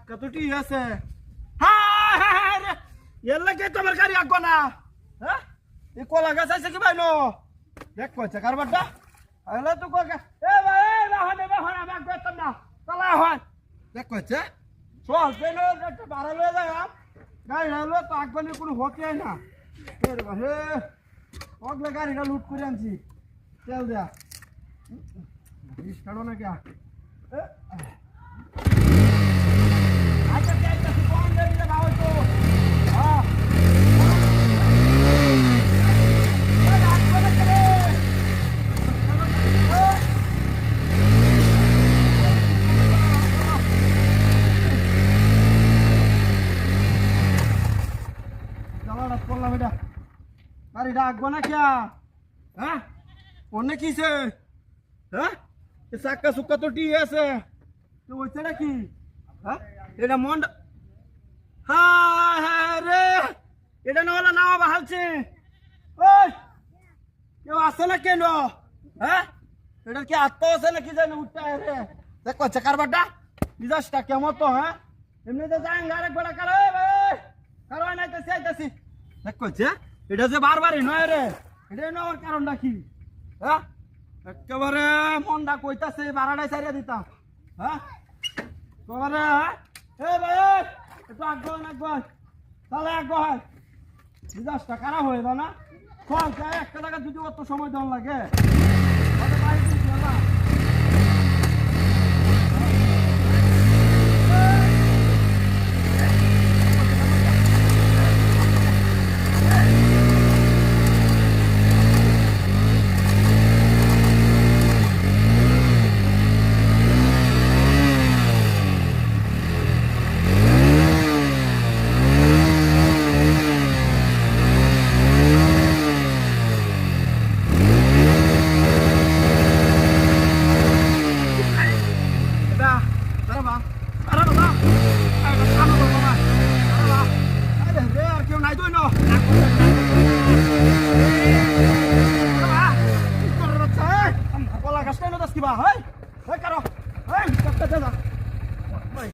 কতটি আছে হ্যাঁ হ্যাঁ রে এর লাগে তোমার গাড়ি আগো না হ্যাঁ এই কলা গাছ আছে কি ভাই নো দেখ কইছে কারবারটা আইলা তো কোকা এ ভাই বাহনে বাগ করতাম না চলা হয় দেখ কইছে চল পেনো একটা ভাড়া লয়ে যায় গাড়ি হলো তো আগবানের কোনো হতে না এর হে ওগলে গাড়িটা লুট করে আনছি তেল দেয়া ইস কাটো না क्या আচ্ছা তেলটা কোন গাড়ি লাগাও তো হ্যাঁ করলাম এটা গাড়িটা আগবো না क्या হ্যাঁ অন্য কিসে হ্যাঁ চাক্কা সুক্কা তো টি আছে তো হচ্ছে নাকি হ্যাঁ এটা মন হ্যাঁ হ্যাঁ রে এটা না হলে নাও বাহালছে ওই কেউ আসে না কেন হ্যাঁ এটা কি আত্ম আছে নাকি জানি উঠতে রে দেখো কারবারটা মিজাজটা কেমন তো হ্যাঁ এমনিতে যাই আরেকবার কারো কারো নাইতেছি আইতেছি দেখো এটা যে বারবারই নয় রে এটা নেওয়ার কারণটা কি হ্যাঁ একেবারে মনটা কইতাছে বারাটাই সারিয়া দিতাম হ্যাঁ একেবারে এ ভাই একটু আগ্রহ তাহলে আগ্রহ মিজাজটা খারাপ হয়ে যায় না চল একটা জায়গা যদি অত সময় দেওয়া লাগে Hola, Castelo das Kiba, hey, hey, caro, hey,